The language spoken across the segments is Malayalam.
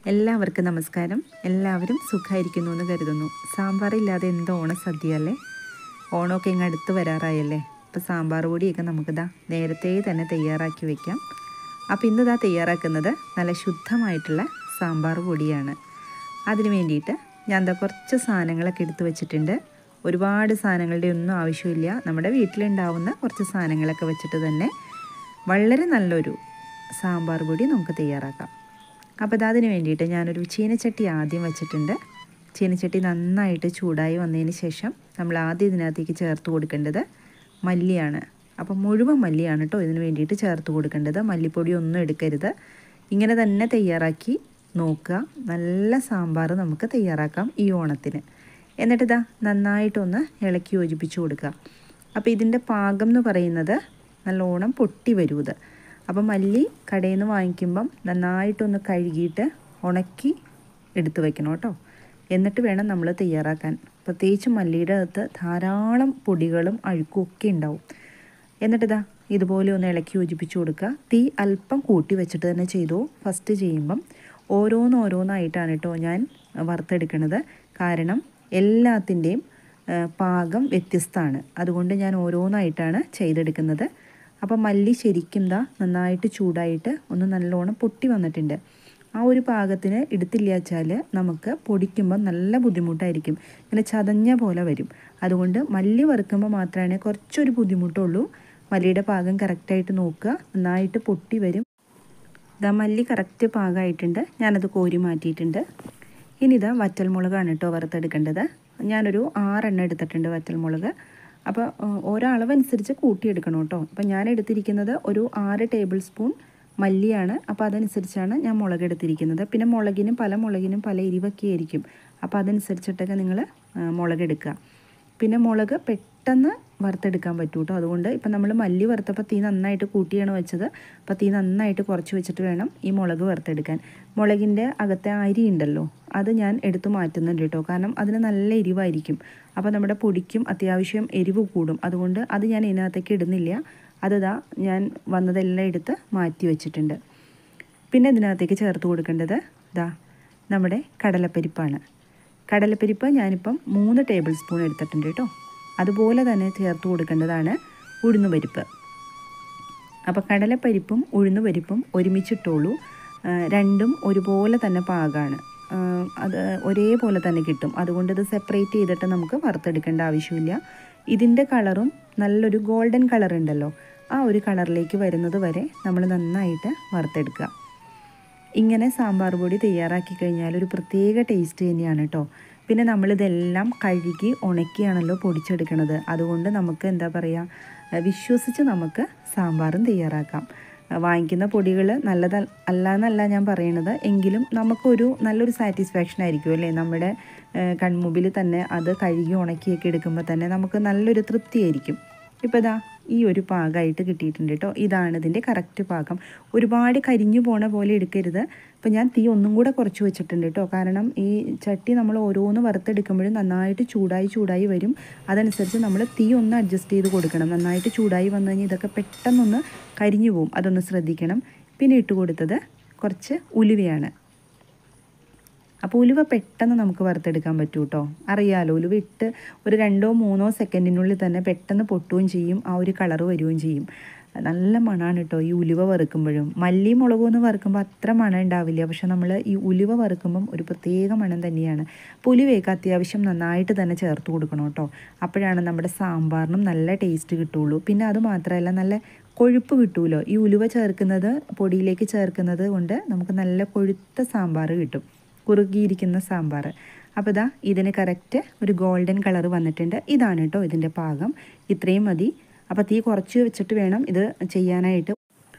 എല്ലാവർക്കും നമസ്കാരം. എല്ലാവരും സുഖമായിരിക്കുന്നു എന്ന് കരുതുന്നു. സാമ്പാറില്ലാതെ എന്ത് ഓണസദ്യ അല്ലേ? ഓണമൊക്കെ ഇങ്ങ് അടുത്ത് വരാറായല്ലേ? അപ്പോൾ സാമ്പാർ പൊടിയൊക്കെ നമുക്കിതാ നേരത്തെ തന്നെ തയ്യാറാക്കി വയ്ക്കാം. അപ്പോൾ ഇന്നിതാ തയ്യാറാക്കുന്നത് നല്ല ശുദ്ധമായിട്ടുള്ള സാമ്പാർ പൊടിയാണ്. അതിന് വേണ്ടിയിട്ട് ഞാൻ എന്താ കുറച്ച് സാധനങ്ങളൊക്കെ എടുത്ത് വെച്ചിട്ടുണ്ട്. ഒരുപാട് സാധനങ്ങളുടെ ഒന്നും ആവശ്യമില്ല. നമ്മുടെ വീട്ടിലുണ്ടാവുന്ന കുറച്ച് സാധനങ്ങളൊക്കെ വെച്ചിട്ട് തന്നെ വളരെ നല്ലൊരു സാമ്പാർ പൊടി നമുക്ക് തയ്യാറാക്കാം. അപ്പോൾ അതിന് വേണ്ടിയിട്ട് ഞാനൊരു ചീനച്ചട്ടി ആദ്യം വെച്ചിട്ടുണ്ട്. ചീനച്ചട്ടി നന്നായിട്ട് ചൂടായി വന്നതിന് ശേഷം നമ്മൾ ആദ്യം ഇതിനകത്തേക്ക് ചേർത്ത് കൊടുക്കേണ്ടത് മല്ലിയാണ്. അപ്പം മുഴുവൻ മല്ലിയാണ് കേട്ടോ ഇതിന് വേണ്ടിയിട്ട് ചേർത്ത് കൊടുക്കേണ്ടത്. മല്ലിപ്പൊടി ഒന്നും എടുക്കരുത്. ഇങ്ങനെ തന്നെ തയ്യാറാക്കി നോക്കുക. നല്ല സാമ്പാർ നമുക്ക് തയ്യാറാക്കാം ഈ ഓണത്തിന്. എന്നിട്ടിതാ നന്നായിട്ടൊന്ന് ഇളക്കി യോജിപ്പിച്ച് കൊടുക്കുക. അപ്പോൾ ഇതിൻ്റെ പാകം എന്ന് പറയുന്നത് നല്ലോണം പൊട്ടി വരുന്നത്. അപ്പോൾ മല്ലി കടയിൽ നിന്ന് വാങ്ങിക്കുമ്പം നന്നായിട്ടൊന്ന് കഴുകിയിട്ട് ഉണക്കി എടുത്ത് വയ്ക്കണം കേട്ടോ. എന്നിട്ട് വേണം നമ്മൾ തയ്യാറാക്കാൻ. പ്രത്യേകിച്ച് മല്ലിയുടെ അകത്ത് ധാരാളം പൊടികളും അഴുക്കും ഒക്കെ ഉണ്ടാവും. എന്നിട്ടിതാ ഇതുപോലെ ഒന്ന് ഇളക്കി യോജിപ്പിച്ച് കൊടുക്കുക. തീ അല്പം കൂട്ടി വെച്ചിട്ട് തന്നെ ചെയ്തു. ഫസ്റ്റ് ചെയ്യുമ്പം ഓരോന്നായിട്ടാണ് കേട്ടോ ഞാൻ വറുത്തെടുക്കുന്നത്. കാരണം എല്ലാത്തിൻ്റെയും പാകം വ്യത്യസ്തമാണ്. അതുകൊണ്ട് ഞാൻ ഓരോന്നായിട്ടാണ് ചെയ്തെടുക്കുന്നത്. അപ്പോൾ മല്ലി ശരിക്കും നന്നായിട്ട് ചൂടായിട്ട് ഒന്ന് നല്ലോണം പൊട്ടി വന്നിട്ടുണ്ട്. ആ ഒരു പാകത്തിന് എടുത്തില്ല വെച്ചാൽ നമുക്ക് പൊടിക്കുമ്പോൾ നല്ല ബുദ്ധിമുട്ടായിരിക്കും. ഇങ്ങനെ ചതഞ്ഞ പോലെ വരും. അതുകൊണ്ട് മല്ലി വറുക്കുമ്പോൾ മാത്രമേ കുറച്ചൊരു ബുദ്ധിമുട്ടുള്ളൂ. മല്ലിയുടെ പാകം കറക്റ്റായിട്ട് നോക്കുക. നന്നായിട്ട് പൊട്ടി വരും. മല്ലി കറക്റ്റ് പാകമായിട്ടുണ്ട്. ഞാനത് കോരി മാറ്റിയിട്ടുണ്ട്. ഇനി വറ്റൽമുളകാണ് കേട്ടോ വറുത്തെടുക്കേണ്ടത്. ഞാനൊരു 6 എണ്ണം എടുത്തിട്ടുണ്ട് വറ്റൽമുളക്. അപ്പോൾ ഓരോ അളവനുസരിച്ച് കൂട്ടിയെടുക്കണം കേട്ടോ. അപ്പോൾ ഞാൻ എടുത്തിരിക്കുന്നത് ഒരു 6 ടേബിൾ സ്പൂൺ മല്ലിയാണ്. അപ്പോൾ അതനുസരിച്ചാണ് ഞാൻ മുളക് എടുത്തിരിക്കുന്നത്. പിന്നെ പല മുളകിനും പല എരിവൊക്കെ ആയിരിക്കും. അപ്പോൾ അതനുസരിച്ചിട്ടൊക്കെ നിങ്ങൾ മുളകെടുക്കുക. പിന്നെ മുളക് പെട്ടെന്ന് വറുത്തെടുക്കാൻ പറ്റും കേട്ടോ. അതുകൊണ്ട് ഇപ്പം നമ്മൾ മല്ലി വറുത്തപ്പോൾ തീ നന്നായിട്ട് കൂട്ടിയാണ് വെച്ചത്. അപ്പോൾ തീ നന്നായിട്ട് കുറച്ച് വെച്ചിട്ട് വേണം ഈ മുളക് വറുത്തെടുക്കാൻ. മുളകിൻ്റെ അകത്തെ അരി ഉണ്ടല്ലോ, അത് ഞാൻ എടുത്തു മാറ്റുന്നുണ്ട് കേട്ടോ. കാരണം അതിന് നല്ല എരിവായിരിക്കും. അപ്പോൾ നമ്മുടെ പൊടിക്കും അത്യാവശ്യം എരിവ് കൂടും. അതുകൊണ്ട് അത് ഞാൻ ഇതിനകത്തേക്ക് ഇടുന്നില്ല. ഞാൻ വന്നതെല്ലാം എടുത്ത് മാറ്റി വെച്ചിട്ടുണ്ട്. പിന്നെ ഇതിനകത്തേക്ക് ചേർത്ത് കൊടുക്കേണ്ടത് നമ്മുടെ കടലപ്പരിപ്പാണ്. കടലപ്പരിപ്പ് ഞാനിപ്പം 3 ടേബിൾ സ്പൂൺ എടുത്തിട്ടുണ്ട് കേട്ടോ. അതുപോലെ തന്നെ ചേർത്ത് കൊടുക്കേണ്ടതാണ് ഉഴുന്നുപരിപ്പ്. അപ്പോൾ കടലപ്പരിപ്പും ഉഴുന്നുപരിപ്പും ഒരുമിച്ചിട്ടുള്ളൂ. രണ്ടും ഒരുപോലെ തന്നെ പാകമാണ്. അത് ഒരേപോലെ തന്നെ കിട്ടും. അതുകൊണ്ട് ഇത് സെപ്പറേറ്റ് ചെയ്തിട്ട് നമുക്ക് വറുത്തെടുക്കേണ്ട ആവശ്യമില്ല. ഇതിൻ്റെ കളറും നല്ലൊരു ഗോൾഡൻ കളർ ഉണ്ടല്ലോ, ആ ഒരു കളറിലേക്ക് വരുന്നത് വരെ നമ്മൾ നന്നായിട്ട് വറുത്തെടുക്കുക. ഇങ്ങനെ സാമ്പാർ പൊടി തയ്യാറാക്കി കഴിഞ്ഞാൽ ഒരു പ്രത്യേക ടേസ്റ്റ് തന്നെയാണ് കേട്ടോ. പിന്നെ നമ്മളിതെല്ലാം കഴുകി ഉണക്കിയാണല്ലോ പൊടിച്ചെടുക്കുന്നത്. അതുകൊണ്ട് നമുക്ക് വിശ്വസിച്ച് നമുക്ക് സാമ്പാറും തയ്യാറാക്കാം. വാങ്ങിക്കുന്ന പൊടികൾ നല്ലതല്ല ഞാൻ പറയണത്. എങ്കിലും നമുക്കൊരു നല്ലൊരു സാറ്റിസ്ഫാക്ഷൻ ആയിരിക്കും അല്ലേ? നമ്മുടെ കൺമുമ്പിൽ തന്നെ അത് കഴുകി ഉണക്കിയൊക്കെ എടുക്കുമ്പോൾ തന്നെ നമുക്ക് നല്ലൊരു തൃപ്തിയായിരിക്കും. ഇപ്പോൾ ഈ ഒരു പാകമായിട്ട് കിട്ടിയിട്ടുണ്ട് കേട്ടോ. ഇതാണ് ഇതിൻ്റെ കറക്റ്റ് പാകം. ഒരുപാട് കരിഞ്ഞു പോണ പോലെ എടുക്കരുത്. ഇപ്പോൾ ഞാൻ തീ ഒന്നും കൂടെ കുറച്ച് വെച്ചിട്ടുണ്ട് കേട്ടോ. കാരണം ഈ ചട്ടി നമ്മൾ ഓരോന്ന് വറുത്തെടുക്കുമ്പോഴും നന്നായിട്ട് ചൂടായി വരും. അതനുസരിച്ച് നമ്മൾ തീ ഒന്ന് അഡ്ജസ്റ്റ് ചെയ്ത് കൊടുക്കണം. നന്നായിട്ട് ചൂടായി വന്നു കഴിഞ്ഞാൽ ഇതൊക്കെ പെട്ടെന്നൊന്ന് കരിഞ്ഞു പോവും. അതൊന്ന് ശ്രദ്ധിക്കണം. പിന്നെ ഇട്ട് കൊടുത്തത് കുറച്ച് ഉലുവയാണ്. അപ്പോൾ ഉലുവ പെട്ടെന്ന് നമുക്ക് വറുത്തെടുക്കാൻ പറ്റും കേട്ടോ. അറിയാമല്ലോ, ഉലുവ ഇട്ട് ഒരു 2-3 സെക്കൻഡിനുള്ളിൽ തന്നെ പെട്ടെന്ന് പൊട്ടുകയും ചെയ്യും. ആ ഒരു കളറ് വരികയും ചെയ്യും. നല്ല മണമാണ് കേട്ടോ ഈ ഉലുവ വറുക്കുമ്പോഴും. മല്ലി മുളകൊന്ന് വറുക്കുമ്പോൾ അത്ര മണം ഉണ്ടാവില്ല. പക്ഷെ നമ്മൾ ഈ ഉലുവ വറുക്കുമ്പം ഒരു പ്രത്യേക മണം തന്നെയാണ്. അപ്പോൾ ഉലുവയൊക്കെ അത്യാവശ്യം നന്നായിട്ട് തന്നെ ചേർത്ത് കൊടുക്കണം കേട്ടോ. അപ്പോഴാണ് നമ്മുടെ സാമ്പാറിനും നല്ല ടേസ്റ്റ് കിട്ടുള്ളൂ. പിന്നെ അത് മാത്രമല്ല നല്ല കൊഴുപ്പ് കിട്ടുമല്ലോ. ഈ ഉലുവ ചേർക്കുന്നത്, പൊടിയിലേക്ക് ചേർക്കുന്നത് കൊണ്ട് നമുക്ക് നല്ല കൊഴുത്ത സാമ്പാർ കിട്ടും, കുറുകിയിരിക്കുന്ന സാമ്പാർ. അപ്പോൾ ഇതിന് കറക്റ്റ് ഒരു ഗോൾഡൻ കളർ വന്നിട്ടുണ്ട്. ഇതാണ് കേട്ടോ ഇതിൻ്റെ പാകം. ഇത്രയും മതി. അപ്പോൾ തീ കുറച്ച് വെച്ചിട്ട് വേണം ഇത് ചെയ്യാനായിട്ട്.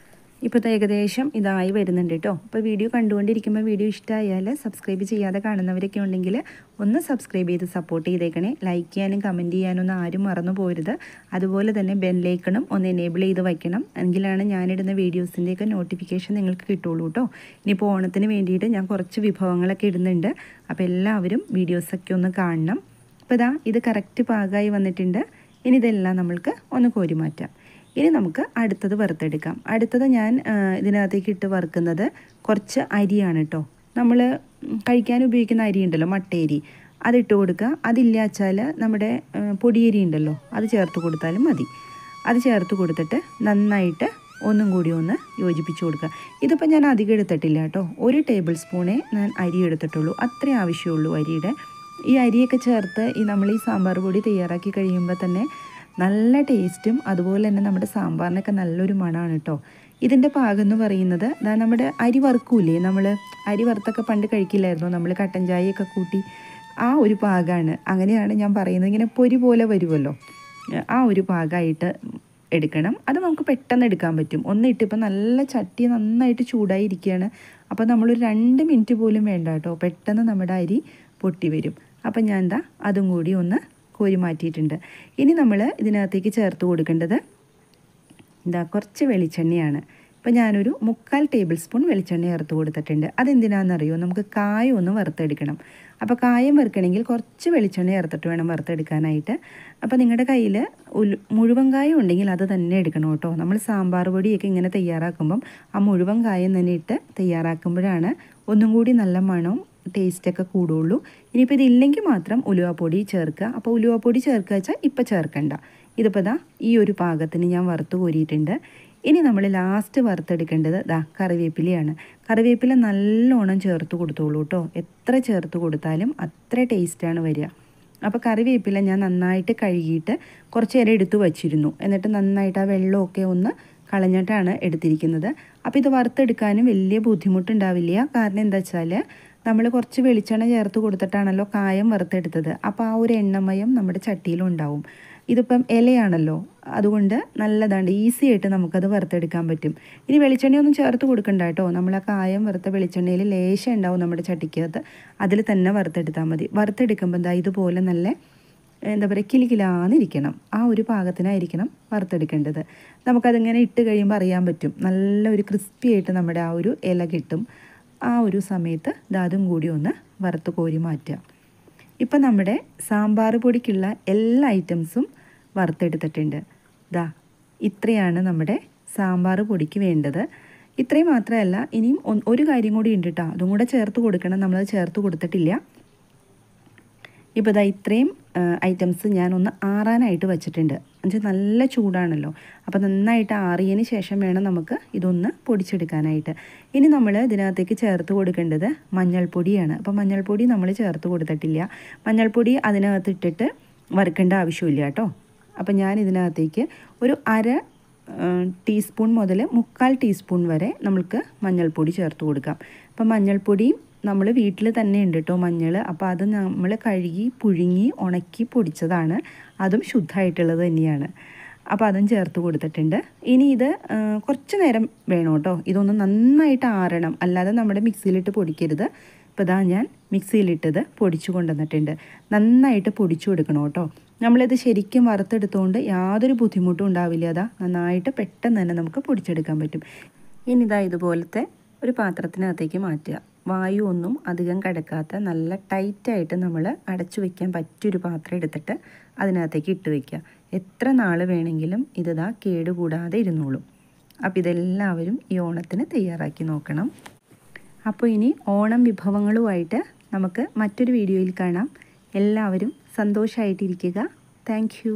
ഇപ്പോൾ ഏകദേശം ഇതായി വരുന്നുണ്ട് കേട്ടോ. അപ്പോൾ വീഡിയോ കണ്ടുകൊണ്ടിരിക്കുമ്പോൾ വീഡിയോ ഇഷ്ടമായാൽ സബ്സ്ക്രൈബ് ചെയ്യാതെ കാണുന്നവരൊക്കെ ഉണ്ടെങ്കിൽ ഒന്ന് സബ്സ്ക്രൈബ് ചെയ്ത് സപ്പോർട്ട് ചെയ്തേക്കണേ. ലൈക്ക് ചെയ്യാനും കമൻറ്റ് ചെയ്യാനും ഒന്നും ആരും മറന്നു പോരുത്. അതുപോലെ തന്നെ ബെല്ലൈക്കണും ഒന്ന് എനേബിൾ ചെയ്ത് വയ്ക്കണം. എങ്കിലാണ് ഞാനിടുന്ന വീഡിയോസിൻ്റെയൊക്കെ നോട്ടിഫിക്കേഷൻ നിങ്ങൾക്ക് കിട്ടുള്ളൂ കേട്ടോ. ഇനിയിപ്പോൾ ഓണത്തിന് വേണ്ടിയിട്ട് ഞാൻ കുറച്ച് വിഭവങ്ങളൊക്കെ ഇടുന്നുണ്ട്. അപ്പോൾ എല്ലാവരും വീഡിയോസൊക്കെ ഒന്ന് കാണണം. അപ്പോൾ ഇത് കറക്റ്റ് പാകമായി വന്നിട്ടുണ്ട്. ഇനി ഇതെല്ലാം നമ്മൾക്ക് ഒന്ന് കോരി മാറ്റാം. ഇനി നമുക്ക് അടുത്തത് വറുത്തെടുക്കാം. അടുത്തത് ഞാൻ ഇതിനകത്തേക്ക് ഇട്ട് വറുക്കുന്നത് കുറച്ച് അരിയാണ് കേട്ടോ. നമ്മൾ കഴിക്കാൻ ഉപയോഗിക്കുന്ന അരി ഉണ്ടല്ലോ, മട്ടയരി, അതിട്ട് കൊടുക്കുക. അതില്ല വെച്ചാൽ നമ്മുടെ പൊടിയരി ഉണ്ടല്ലോ, അത് ചേർത്ത് കൊടുത്താലും മതി. അത് ചേർത്ത് കൊടുത്തിട്ട് നന്നായിട്ട് ഒന്നും കൂടി ഒന്ന് യോജിപ്പിച്ച് കൊടുക്കുക. ഇതിപ്പോൾ ഞാൻ അധികം എടുത്തിട്ടില്ല കേട്ടോ, 1 ടേബിൾ സ്പൂണേ ഞാൻ അരി എടുത്തിട്ടുള്ളൂ. അത്രേ ആവശ്യമുള്ളൂ അരിയുടെ. ഈ അരിയൊക്കെ ചേർത്ത് നമ്മൾ ഈ സാമ്പാർ പൊടി തയ്യാറാക്കി കഴിയുമ്പോൾ തന്നെ നല്ല ടേസ്റ്റും അതുപോലെ തന്നെ നമ്മുടെ സാമ്പാറിനൊക്കെ നല്ലൊരു മണമാണ് കേട്ടോ. ഇതിൻ്റെ പാകം എന്ന് പറയുന്നത് നമ്മുടെ അരി വറുക്കൂലേ, നമ്മൾ അരി വറുത്തൊക്കെ പണ്ട് കഴിക്കില്ലായിരുന്നു, നമ്മൾ കട്ടൻ ചായയൊക്കെ കൂട്ടി, ആ ഒരു പാകമാണ്. അങ്ങനെയാണ് ഞാൻ പറയുന്നത്. ഇങ്ങനെ പൊരി പോലെ വരുമല്ലോ, ആ ഒരു പാകമായിട്ട് എടുക്കണം. അത് നമുക്ക് പെട്ടെന്ന് എടുക്കാൻ പറ്റും. ഒന്നിട്ടിപ്പോൾ നല്ല ചട്ടി നന്നായിട്ട് ചൂടായി ഇരിക്കുകയാണ്. അപ്പോൾ നമ്മളൊരു 2 മിനിറ്റ് പോലും വേണ്ട കേട്ടോ, പെട്ടെന്ന് നമ്മുടെ അരി പൊട്ടി വരും. അപ്പം ഞാൻ അതും കൂടി ഒന്ന് കോരി മാറ്റിയിട്ടുണ്ട്. ഇനി നമ്മൾ ഇതിനകത്തേക്ക് ചേർത്ത് കൊടുക്കേണ്ടത് കുറച്ച് വെളിച്ചെണ്ണയാണ്. ഇപ്പോൾ ഞാനൊരു 3/4 ടേബിൾ സ്പൂൺ വെളിച്ചെണ്ണ ചേർത്ത് കൊടുത്തിട്ടുണ്ട്. അതെന്തിനാണെന്നറിയോ, നമുക്ക് കായം ഒന്ന് വറുത്തെടുക്കണം. അപ്പോൾ കായം വറുക്കണമെങ്കിൽ കുറച്ച് വെളിച്ചെണ്ണ ചേർത്തിട്ട് വേണം വറുത്തെടുക്കാനായിട്ട്. അപ്പോൾ നിങ്ങളുടെ കയ്യിൽ മുഴുവൻ കായം ഉണ്ടെങ്കിൽ അത് തന്നെ എടുക്കണം കേട്ടോ. നമ്മൾ സാമ്പാർ പൊടിയൊക്കെ ഇങ്ങനെ തയ്യാറാക്കുമ്പം ആ മുഴുവൻ കായം തന്നെ ഇട്ട് തയ്യാറാക്കുമ്പോഴാണ് ഒന്നും കൂടി നല്ല മണവും ടേസ്റ്റൊക്കെ കൂടുള്ളൂ. ഇനിയിപ്പോൾ ഇതില്ലെങ്കിൽ മാത്രം ഉലുവാപ്പൊടി ചേർക്കുക. അപ്പോൾ ഉലുവാപ്പൊടി ചേർക്കുക വെച്ചാൽ ഇപ്പോൾ ചേർക്കണ്ട. ഇതിപ്പോൾ ഈ ഒരു പാകത്തിന് ഞാൻ വറുത്ത് കോരിയിട്ടുണ്ട്. ഇനി നമ്മൾ ലാസ്റ്റ് വറുത്തെടുക്കേണ്ടത് കറിവേപ്പിലയാണ്. കറിവേപ്പില നല്ലോണം ചേർത്ത് കൊടുത്തോളൂ കേട്ടോ. എത്ര ചേർത്ത് കൊടുത്താലും അത്ര ടേസ്റ്റാണ് വരിക. അപ്പോൾ കറിവേപ്പില ഞാൻ നന്നായിട്ട് കഴുകിയിട്ട് കുറച്ച് നേരം എടുത്ത് വച്ചിരുന്നു. എന്നിട്ട് നന്നായിട്ട് ആ വെള്ളമൊക്കെ ഒന്ന് കളഞ്ഞിട്ടാണ് എടുത്തിരിക്കുന്നത്. അപ്പോൾ ഇത് വറുത്തെടുക്കാനും വലിയ ബുദ്ധിമുട്ടുണ്ടാവില്ല. കാരണം എന്താ വെച്ചാൽ നമ്മൾ കുറച്ച് വെളിച്ചെണ്ണ ചേർത്ത് കൊടുത്തിട്ടാണല്ലോ കായം വറുത്തെടുത്തത്. അപ്പോൾ ആ ഒരു എണ്ണമയം നമ്മുടെ ചട്ടിയിലുണ്ടാവും. ഇതിപ്പം ഇലയാണല്ലോ, അതുകൊണ്ട് നല്ലതാണ്, ഈസി ആയിട്ട് നമുക്കത് വറുത്തെടുക്കാൻ പറ്റും. ഇനി വെളിച്ചെണ്ണയൊന്നും ചേർത്ത് കൊടുക്കണ്ട കേട്ടോ. നമ്മൾ ആ കായം വറുത്ത വെളിച്ചെണ്ണയിൽ ലേശം ഉണ്ടാവും നമ്മുടെ ചട്ടിക്കകത്ത്, അതിൽ തന്നെ വറുത്തെടുത്താൽ മതി. വറുത്തെടുക്കുമ്പോൾ ഇതുപോലെ നല്ല കിലുകിലാന്നിരിക്കണം. ആ ഒരു പാകത്തിനായിരിക്കണം വറുത്തെടുക്കേണ്ടത്. നമുക്കതിങ്ങനെ ഇട്ട് കഴിയുമ്പോൾ അറിയാൻ പറ്റും, നല്ലൊരു ക്രിസ്പി ആയിട്ട് നമ്മുടെ ആ ഒരു ഇല കിട്ടും. ആ ഒരു സമയത്ത് അതും കൂടി ഒന്ന് വറുത്ത് കോരി മാറ്റുക. ഇപ്പം നമ്മുടെ സാമ്പാർ പൊടിക്കുള്ള എല്ലാ ഐറ്റംസും വറുത്തെടുത്തിട്ടുണ്ട്. ഇത്രയാണ് നമ്മുടെ സാമ്പാർ പൊടിക്ക് വേണ്ടത്. ഇത്രയും മാത്രമല്ല, ഇനിയും ഒരു കാര്യം കൂടി ഉണ്ട് കേട്ടോ, അതും കൂടെ ചേർത്ത് കൊടുക്കണം. നമ്മളത് ചേർത്ത് കൊടുത്തിട്ടില്ല. ഇപ്പോൾ ഇത്രയും ഐറ്റംസ് ഞാനൊന്ന് ആറാനായിട്ട് വെച്ചിട്ടുണ്ട്. എന്നുവെച്ചാൽ നല്ല ചൂടാണല്ലോ, അപ്പോൾ നന്നായിട്ട് ആറിയതിന് ശേഷം വേണം നമുക്ക് ഇതൊന്ന് പൊടിച്ചെടുക്കാനായിട്ട്. ഇനി നമ്മൾ ഇതിനകത്തേക്ക് ചേർത്ത് കൊടുക്കേണ്ടത് മഞ്ഞൾപ്പൊടിയാണ്. അപ്പോൾ മഞ്ഞൾപ്പൊടി നമ്മൾ ചേർത്ത് കൊടുത്തിട്ടില്ല. മഞ്ഞൾപ്പൊടി അതിനകത്ത് ഇട്ടിട്ട് വറുക്കേണ്ട ആവശ്യമില്ല കേട്ടോ. അപ്പോൾ ഞാൻ ഇതിനകത്തേക്ക് ഒരു 1/2 ടീസ്പൂൺ മുതൽ 3/4 ടീസ്പൂൺ വരെ നമുക്ക് മഞ്ഞൾപ്പൊടി ചേർത്ത് കൊടുക്കാം. അപ്പോൾ മഞ്ഞൾപ്പൊടിയും നമ്മൾ വീട്ടിൽ തന്നെ ഉണ്ട് കേട്ടോ മഞ്ഞൾ. അപ്പോൾ അത് നമ്മൾ കഴുകി പുഴുങ്ങി ഉണക്കി പൊടിച്ചതാണ്, അതും ശുദ്ധമായിട്ടുള്ളത് തന്നെയാണ്. അപ്പോൾ അതും ചേർത്ത് കൊടുത്തിട്ടുണ്ട്. ഇനി ഇത് കുറച്ച് നേരം വേണം കേട്ടോ, ഇതൊന്ന് നന്നായിട്ട് ആറണം, അല്ലാതെ നമ്മുടെ മിക്സിയിലിട്ട് പൊടിക്കരുത്. ഇപ്പോൾ ഞാൻ മിക്സിയിലിട്ടത് പൊടിച്ചു കൊണ്ടുവന്നിട്ടുണ്ട്. നന്നായിട്ട് പൊടിച്ചു കൊടുക്കണം കേട്ടോ. നമ്മളിത് ശരിക്കും വറുത്തെടുത്തുകൊണ്ട് യാതൊരു ബുദ്ധിമുട്ടും ഉണ്ടാവില്ല. നന്നായിട്ട് പെട്ടെന്ന് തന്നെ നമുക്ക് പൊടിച്ചെടുക്കാൻ പറ്റും. ഇനി ഇതുപോലത്തെ ഒരു പാത്രത്തിനകത്തേക്ക് മാറ്റുക. വായു ഒന്നും അധികം കിടക്കാത്ത നല്ല ടൈറ്റായിട്ട് നമ്മൾ അടച്ചു വയ്ക്കാൻ പറ്റിയൊരു പാത്രം എടുത്തിട്ട് അതിനകത്തേക്ക് ഇട്ട് വയ്ക്കുക. എത്ര നാൾ വേണമെങ്കിലും ഇത് കേടുകൂടാതെ ഇരുന്നോളും. അപ്പോൾ ഇതെല്ലാവരും ഈ ഓണത്തിന് തയ്യാറാക്കി നോക്കണം. അപ്പോൾ ഇനി ഓണം വിഭവങ്ങളുമായിട്ട് നമുക്ക് മറ്റൊരു വീഡിയോയിൽ കാണാം. എല്ലാവരും സന്തോഷമായിട്ടിരിക്കുക. Thank you.